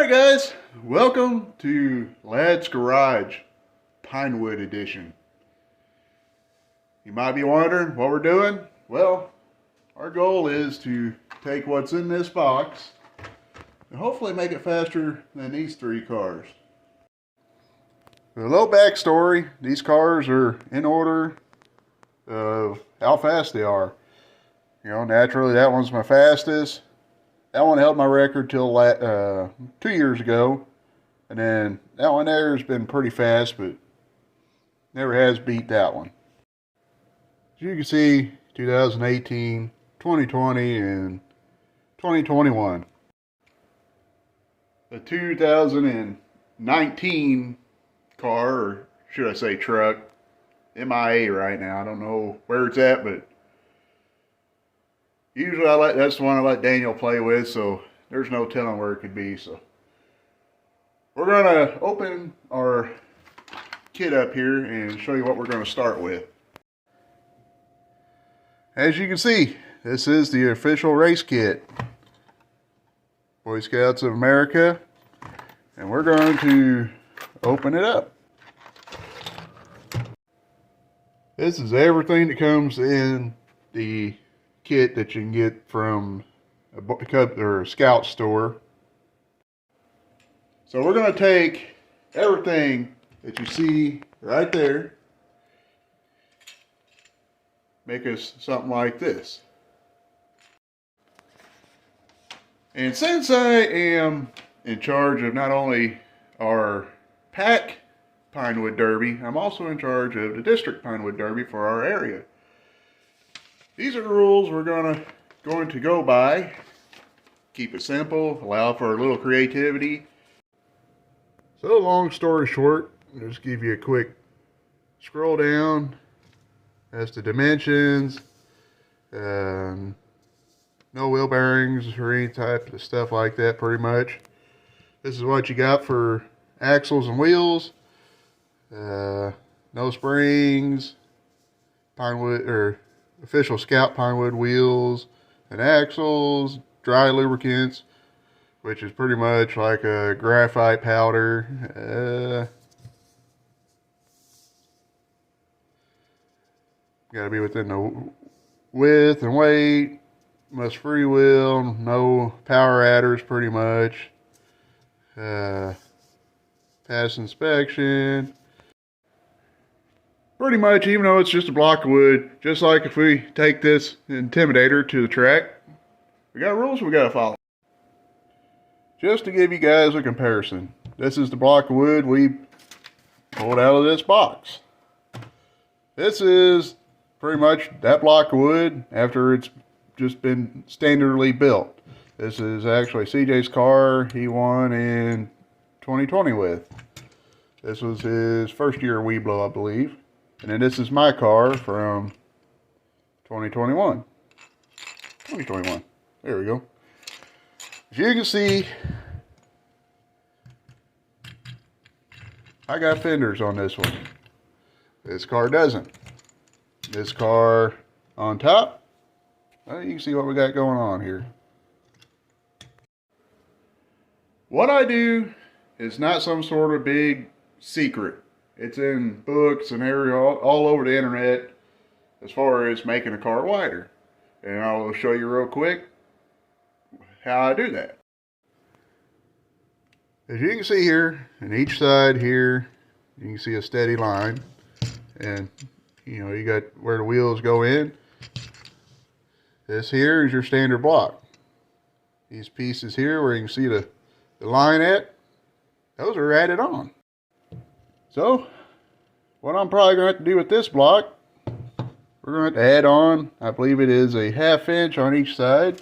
Alright guys, welcome to Lad's Garage Pinewood Edition. You might be wondering what we're doing. Well, our goal is to take what's in this box and hopefully make it faster than these three cars. A little backstory, these cars are in order of how fast they are. You know, naturally that one's my fastest. That one held my record till 2 years ago. And then that one there has been pretty fast, but never has beat that one. As you can see, 2018, 2020, and 2021. The 2019 car, or should I say truck, MIA right now. I don't know where it's at, but usually that's the one I let Daniel play with, so there's no telling where it could be. So we're going to open our kit up here and show you what we're going to start with. As you can see, this is the official race kit. Boy Scouts of America. And we're going to open it up. This is everything that comes in the kit that you can get from a Cub or a Scout store. So we're going to take everything that you see right there, make us something like this. And since I am in charge of not only our pack Pinewood Derby, I'm also in charge of the district Pinewood Derby for our area. These are the rules we're going to go by. Keep it simple, allow for a little creativity. So long story short, I'll just give you a quick scroll down as to dimensions. No wheel bearings or any type of stuff like that pretty much. This is what you got for axles and wheels. No springs, Pinewood or official Scout Pinewood wheels and axles, dry lubricants, which is pretty much like a graphite powder. Got to be within the width and weight. Must freewheel. No power adders, pretty much. Pass inspection. Pretty much, even though it's just a block of wood, just like if we take this Intimidator to the track, we got rules we got to follow. Just to give you guys a comparison, this is the block of wood we pulled out of this box. This is pretty much that block of wood after it's just been standardly built. This is actually CJ's car he won in 2020 with. This was his first year Weeblo, I believe. And then this is my car from 2021. There we go. As you can see, I got fenders on this one. This car doesn't. This car on top, well, you can see what we got going on here. What I do is not some sort of big secret. It's in books and all over the internet as far as making a car wider. And I will show you real quick how I do that. As you can see here, on each side here, you can see a steady line. And, you know, you got where the wheels go in. This here is your standard block. These pieces here where you can see the line at, those are added on. So, what I'm probably going to have to do with this block, we're going to have to add on, I believe it is a 1/2 inch on each side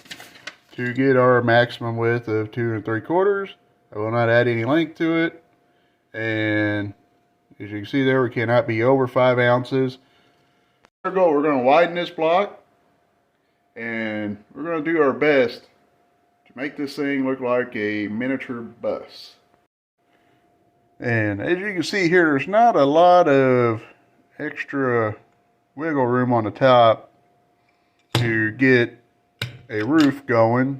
to get our maximum width of 2 3/4. I will not add any length to it. And as you can see there, we cannot be over 5 ounces. We're going to widen this block, and we're going to do our best to make this thing look like a miniature bus. And as you can see here, there's not a lot of extra wiggle room on the top to get a roof going.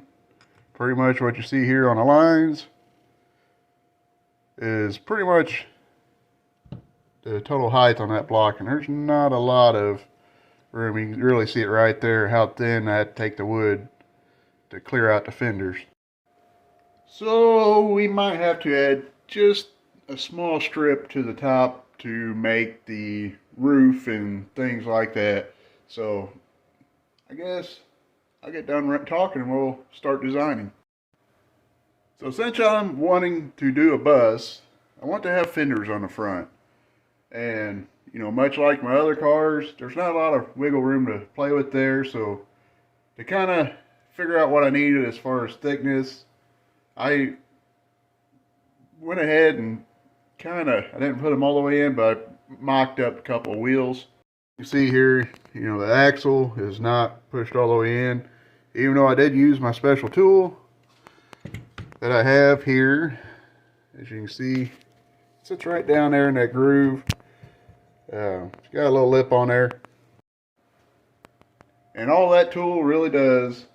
Pretty much what you see here on the lines is pretty much the total height on that block, and there's not a lot of room. You can really see it right there, how thin I had to take the wood to clear out the fenders. So we might have to add just a small strip to the top to make the roof and things like that. So I guess I'll get done talking and we'll start designing. So since I'm wanting to do a bus, I want to have fenders on the front. And, you know, much like my other cars, there's not a lot of wiggle room to play with there. So to kind of figure out what I needed as far as thickness, I went ahead and I didn't put them all the way in, but I mocked up a couple of wheels. You see here, you know, the axle is not pushed all the way in, even though I did use my special tool that I have here. As you can see, it sits right down there in that groove. It's got a little lip on there. And all that tool really does,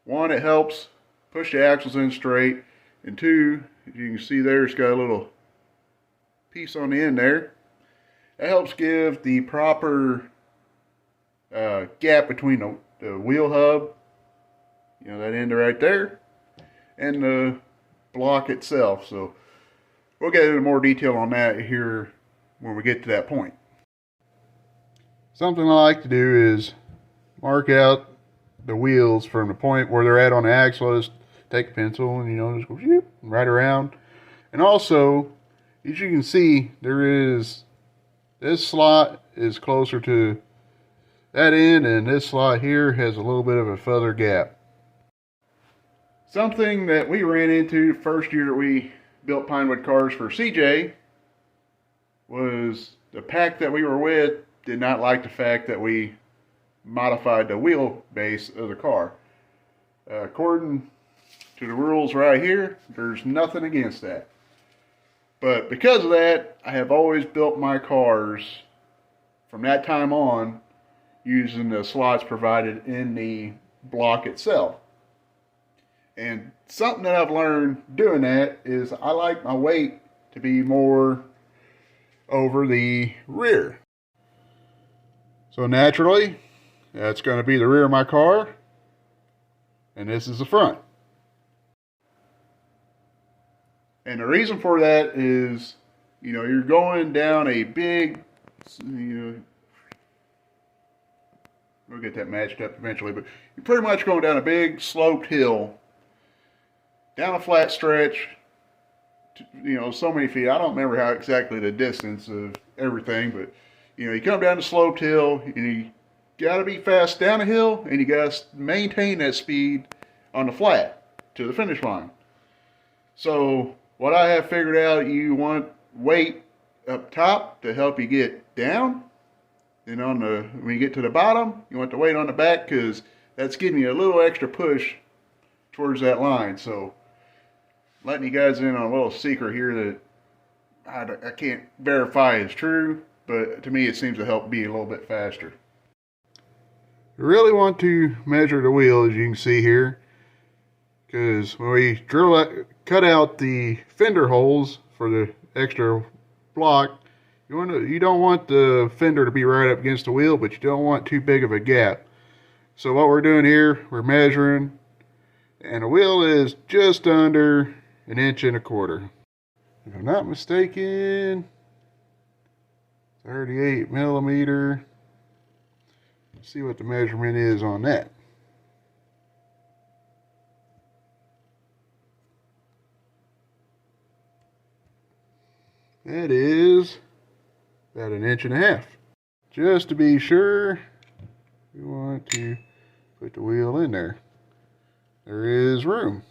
one, it helps push the axles in straight, and two, as you can see there, it's got a little piece on the end there. That helps give the proper gap between the wheel hub, you know, that end right there, and the block itself. So we'll get into more detail on that here when we get to that point. Something I like to do is mark out the wheels from the point where they're at on the axle. Just take a pencil and, you know, just go right around. And also, as you can see, this slot is closer to that end, and this slot here has a little bit of a further gap. Something that we ran into the first year that we built Pinewood cars for CJ was the pack that we were with did not like the fact that we modified the wheelbase of the car. According to the rules right here, there's nothing against that. But because of that, I have always built my cars from that time on using the slots provided in the block itself. And something that I've learned doing that is I like my weight to be more over the rear. So naturally, that's going to be the rear of my car, and this is the front. And the reason for that is, you know, you're going down a big, you know, we'll get that matched up eventually, but you're pretty much going down a big sloped hill, down a flat stretch, you know, so many feet. I don't remember how exactly the distance of everything, but, you know, you come down the sloped hill, and you got to be fast down the hill, and you got to maintain that speed on the flat to the finish line. So what I have figured out, you want weight up top to help you get down, and when you get to the bottom, you want the weight on the back, because that's giving you a little extra push towards that line. So letting you guys in on a little secret here that I can't verify is true, but to me it seems to help be a little bit faster. You really want to measure the wheel, as you can see here, because when we cut out the fender holes for the extra block, you don't want the fender to be right up against the wheel, but you don't want too big of a gap. So what we're doing here, we're measuring, and the wheel is just under 1.25 inches. If I'm not mistaken, 38 millimeter. Let's see what the measurement is on that. That is about 1.5 inches. Just to be sure, we want to put the wheel in there. There is room.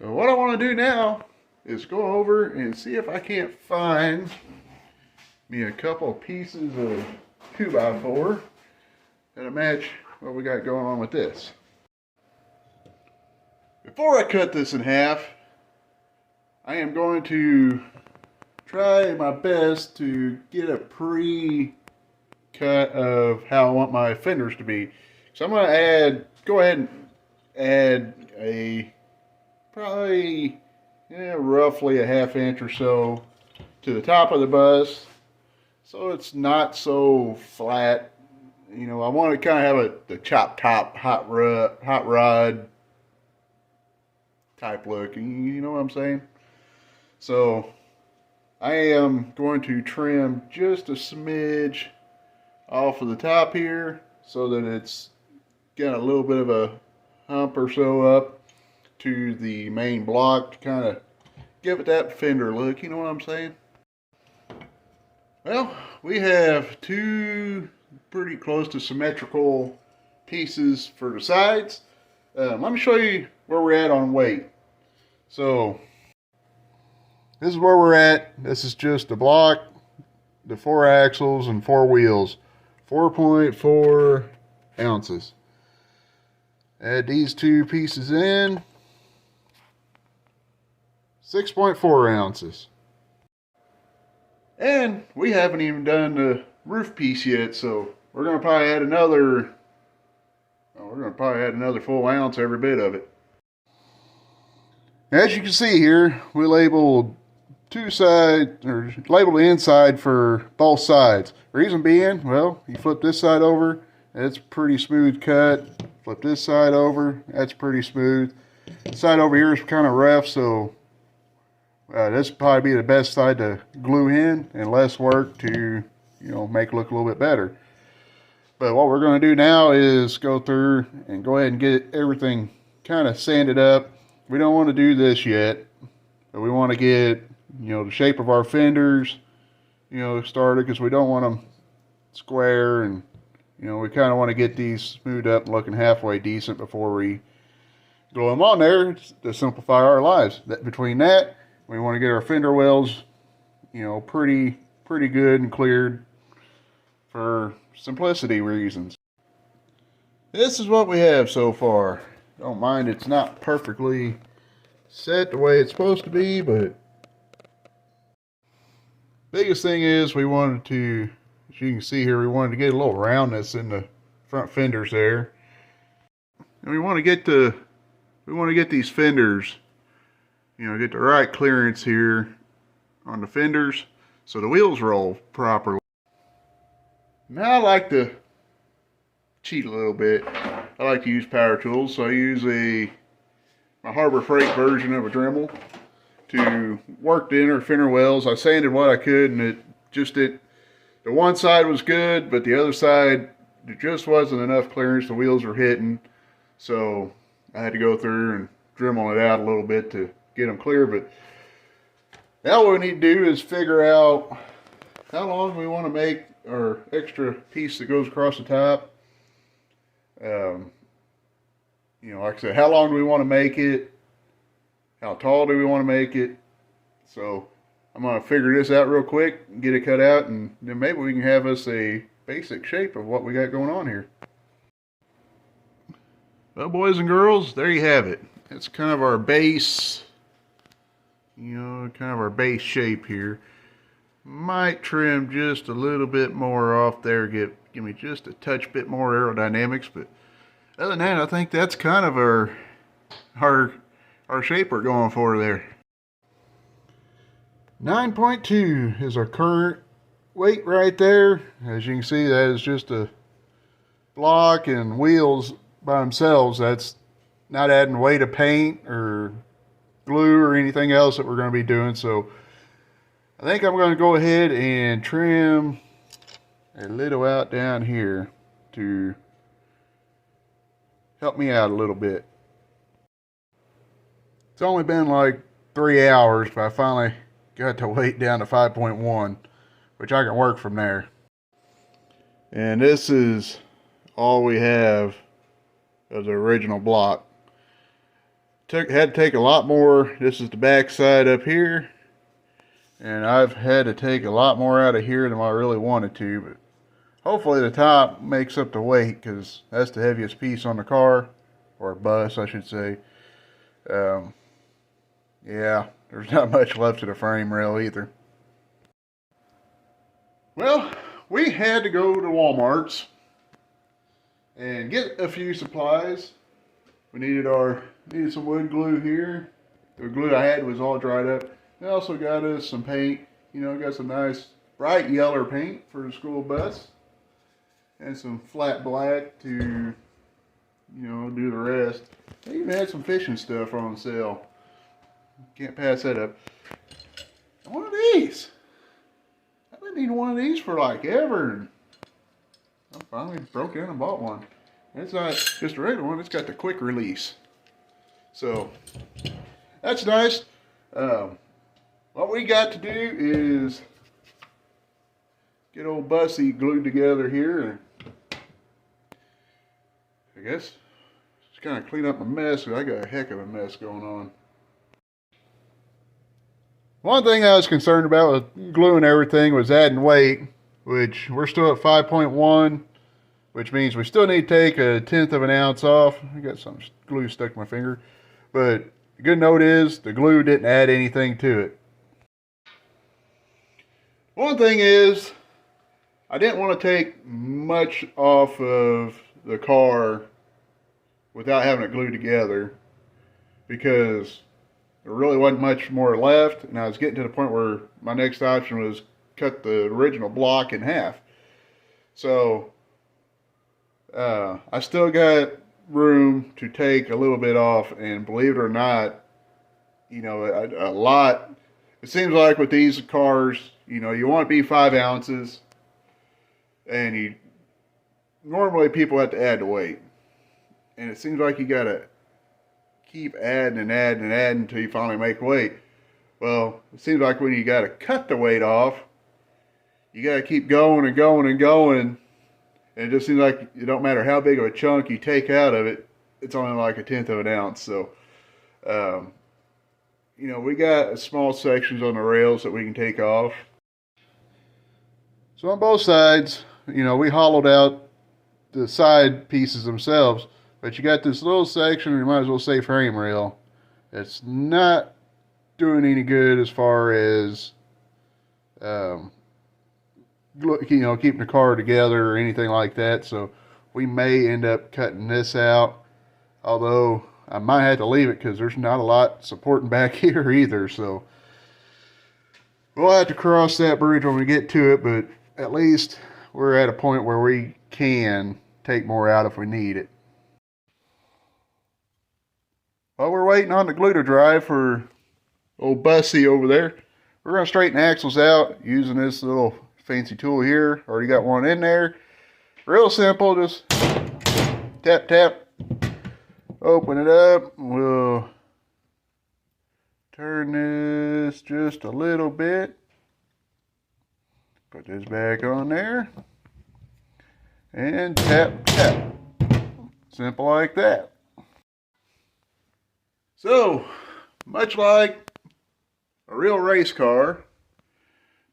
So what I want to do now is go over and see if I can't find me a couple pieces of 2x4 that'll match what we got going on with this. Before I cut this in half, I am going to try my best to get a pre-cut of how I want my fenders to be. So I'm going to go ahead and add a probably roughly a ½ inch or so to the top of the bus, so it's not so flat. You know, I want to kind of have the chop top hot rod type look. You know what I'm saying? So I am going to trim just a smidge off of the top here so that it's got a little bit of a hump or so up to the main block to kind of give it that fender look. You know what I'm saying? Well, we have two pretty close to symmetrical pieces for the sides. Let me show you where we're at on weight. So this is where we're at. This is just the block, the 4 axles and 4 wheels. 4.4 ounces. Add these two pieces in. 6.4 ounces. And we haven't even done the roof piece yet, so we're going to probably add another full ounce every bit of it. As you can see here, we labeled labeled the inside for both sides. Reason being, well, you flip this side over, it's pretty smooth cut. Flip this side over, that's pretty smooth. The side over here is kind of rough, so this would probably be the best side to glue in and less work to, make it look a little bit better. But what we're going to do now is go through and go ahead and get everything kind of sanded up. We don't want to do this yet, but we want to get, the shape of our fenders, started, because we don't want them square, and, we kind of want to get these smoothed up and looking halfway decent before we glue them on there to simplify our lives. Between that, we want to get our fender wells, pretty good and cleared for simplicity reasons. This is what we have so far. Don't mind it's not perfectly set the way it's supposed to be, but biggest thing is we wanted to, as you can see here, we wanted to get a little roundness in the front fenders there. And we want to get these fenders, get the right clearance here on the fenders so the wheels roll properly. Now I like to cheat a little bit. I like to use power tools, so I use my Harbor Freight version of a Dremel to work the inner fender wells. I sanded what I could, and the one side was good, but the other side, there just wasn't enough clearance. The wheels were hitting, so I had to go through and Dremel it out a little bit to get them clear. But now what we need to do is figure out how long we want to make our extra piece that goes across the top. Like I said, how long do we want to make it? How tall do we want to make it? So I'm going to figure this out real quick and get it cut out, and then maybe we can have us a basic shape of what we got going on here. Well, boys and girls, there you have it. It's kind of our base, kind of our base shape here. Might trim just a little bit more off there, give me just a touch bit more aerodynamics, but other than that, I think that's kind of our shape we're going for there. 9.2 is our current weight right there. As you can see, that is just a block and wheels by themselves. That's not adding weight of paint or glue or anything else that we're going to be doing. So I think I'm going to go ahead and trim a little out down here to help me out a little bit. It's only been like 3 hours, but I finally got the weight down to 5.1, which I can work from there. And this is all we have of the original block. Had to take a lot more. This is the back side up here, and I've had to take a lot more out of here than I really wanted to, but hopefully the top makes up the weight, because that's the heaviest piece on the car, or bus I should say. Yeah, there's not much left of the frame rail either. Well, we had to go to Walmart's and get a few supplies. We needed some wood glue here, the glue I had was all dried up. They also got us some paint. You know, got some nice bright yellow paint for the school bus. And some flat black to, you know, do the rest. They even had some fishing stuff on sale. Can't pass that up. One of these. I've been needing one of these for like ever. I finally broke in and bought one. It's not just a regular one, it's got the quick release. So, that's nice. What we got to do is get old Bussy glued together here. And I guess just kind of clean up my mess, because I got a heck of a mess going on. One thing I was concerned about with gluing everything was adding weight, which we're still at 5.1, which means we still need to take 1/10 of an ounce off. I got some glue stuck in my finger. But the good note is the glue didn't add anything to it. One thing is, I didn't want to take much off of the car without having it glued together, because there really wasn't much more left, and I was getting to the point where my next option was cut the original block in half. So I still got room to take a little bit off, and believe it or not, you know, a lot. It seems like with these cars, you know, you want to be 5 ounces, and normally people have to add the weight, and it seems like you gotta keep adding and adding and adding until you finally make weight. Well, it seems like when you gotta cut the weight off, you gotta keep going and going and going, and it just seems like it don't matter how big of a chunk you take out of it, it's only like 1/10 of an ounce. So, you know, we got small sections on the rails that we can take off. So on both sides, you know, we hollowed out the side pieces themselves, but you got this little section, you might as well say frame rail. It's not doing any good as far as, you know, keeping the car together or anything like that. So we may end up cutting this out, although I might have to leave it because there's not a lot supporting back here either. So we'll have to cross that bridge when we get to it, but at least we're at a point where we can take more out if we need it. While we're waiting on the glue to dry for old Bussy over there, we're going to straighten the axles out using this little fancy tool here. Already got one in there. Real simple, just tap, tap, open it up. We'll turn this just a little bit. Put this back on there. And tap, tap. Simple like that. So, much like a real race car,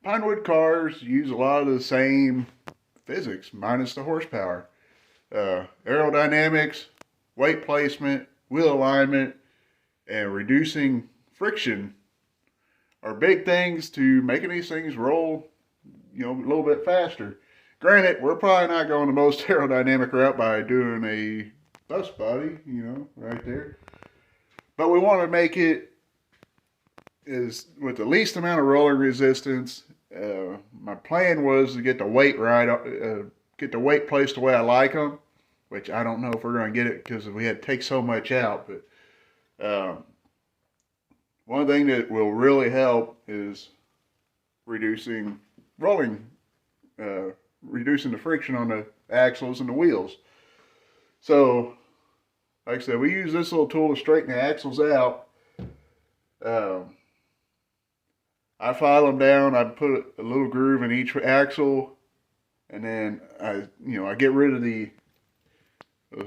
Pinewood cars use a lot of the same physics, minus the horsepower. Aerodynamics, weight placement, wheel alignment, and reducing friction are big things to making these things roll, you know, a little bit faster. Granted, we're probably not going the most aerodynamic route by doing a bus body, you know, right there. But we want to make it is with the least amount of rolling resistance. My plan was to get the weight right, get the weight placed the way I like them, which I don't know if we're going to get it because we had to take so much out. But one thing that will really help is reducing the friction on the axles and the wheels. So, like I said, we use this little tool to straighten the axles out. I file them down. I put a little groove in each axle, and then I get rid of the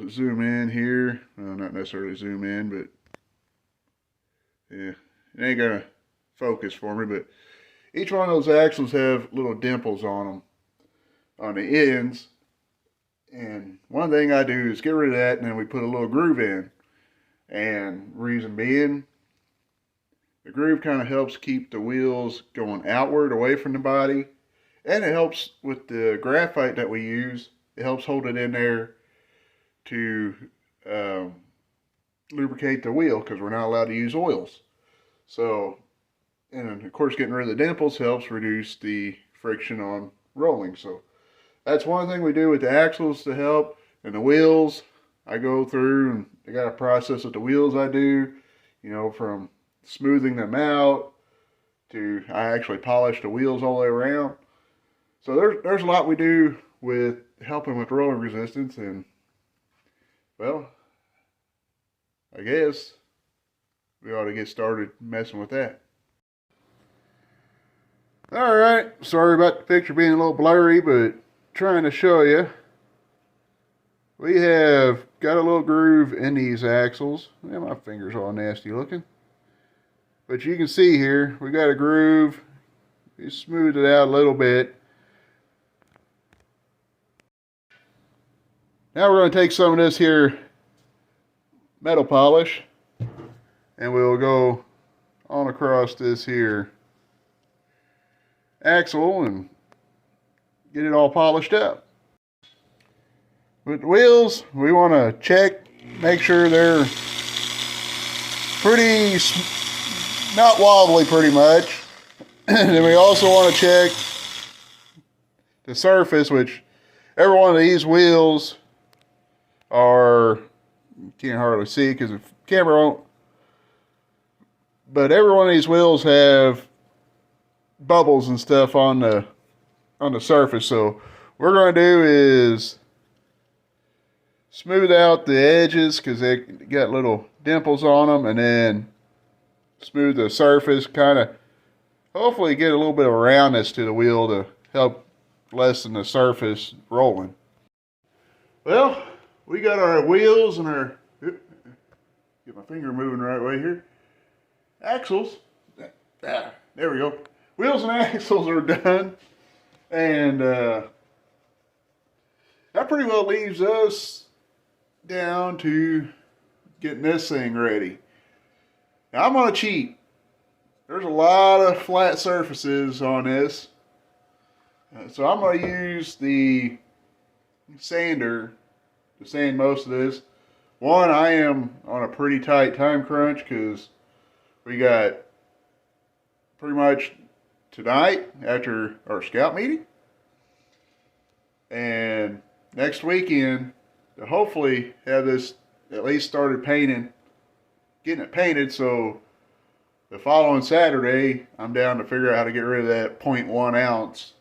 zoom in here. Well, not necessarily zoom in, but yeah, it ain't gonna focus for me. But each one of those axles have little dimples on them, on the ends. And one thing I do is get rid of that, and then we put a little groove in. And reason being, the groove kind of helps keep the wheels going outward away from the body. And it helps with the graphite that we use. It helps hold it in there to lubricate the wheel, because we're not allowed to use oils. So, and of course getting rid of the dimples helps reduce the friction on rolling. So that's one thing we do with the axles to help. And the wheels, I go through and I got a process with the wheels I do, you know, from smoothing them out to I actually polish the wheels all the way around. So there's a lot we do with helping with rolling resistance, and well, I guess we ought to get started messing with that. Alright, sorry about the picture being a little blurry, but trying to show you. We have got a little groove in these axles. Yeah, my finger's all nasty looking. But you can see here, we got a groove. We smoothed it out a little bit. Now we're going to take some of this here metal polish and we'll go on across this here axle and get it all polished up. With the wheels, we want to check, make sure they're pretty, not wobbly pretty much. And then we also want to check the surface, which every one of these wheels are, you can't hardly see because the camera won't, but every one of these wheels have bubbles and stuff on the surface. So what we're going to do is smooth out the edges because they got little dimples on them, and then smooth the surface, kind of hopefully get a little bit of roundness to the wheel to help lessen the surface rolling. Well, we got our wheels and our, get my finger moving the right way here, axles, there we go. Wheels and axles are done, and that pretty well leaves us down to getting this thing ready. Now I'm gonna cheat. There's a lot of flat surfaces on this, so I'm gonna use the sander to sand most of this. One, I am on a pretty tight time crunch because we got pretty much tonight after our scout meeting and next weekend to hopefully have this at least started painting, getting it painted, so the following Saturday I'm down to figure out how to get rid of that 0.1 ounce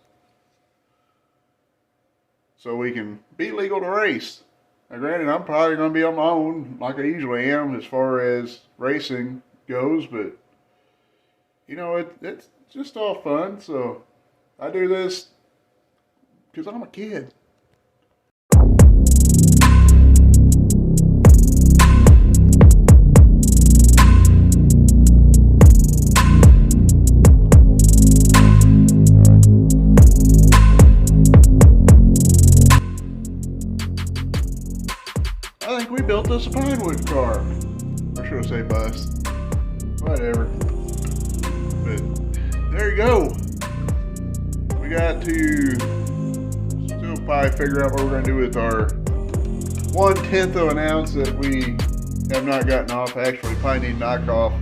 so we can be legal to race. Now granted, I'm probably going to be on my own like I usually am as far as racing goes, but you know, it's just all fun. So I do this because I'm a kid. I think we built us a Pinewood car. Or should I say bus? Whatever. But there you go. We got to still probably figure out what we're going to do with our 1/10 of an ounce that we have not gotten off. Actually, probably need to knock off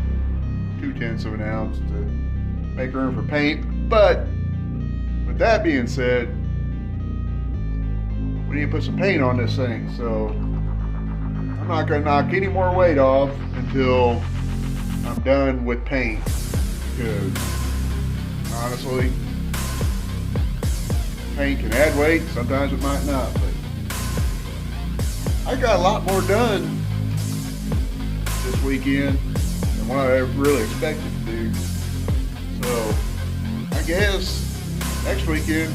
2/10 of an ounce to make room for paint. But with that being said, we need to put some paint on this thing. So I'm not going to knock any more weight off until I'm done with paint, because honestly, paint can add weight, sometimes it might not, but I got a lot more done this weekend than what I really expected to do. So I guess next weekend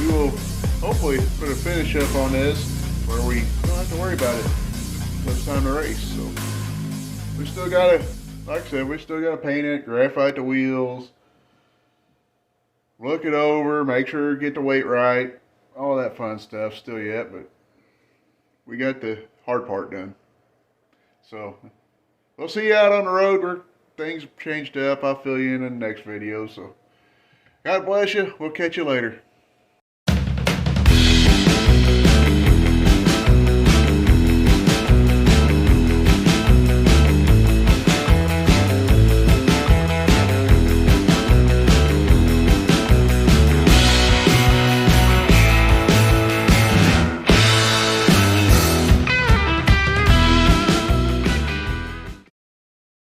we will hopefully put a finish up on this where we don't have to worry about it until it's time to race. So we still gotta, like I said, we still gotta paint it, graphite the wheels, look it over, make sure get the weight right, all that fun stuff still yet, but we got the hard part done. So we'll see you out on the road where things changed up. I'll fill you in the next video. So God bless you. We'll catch you later.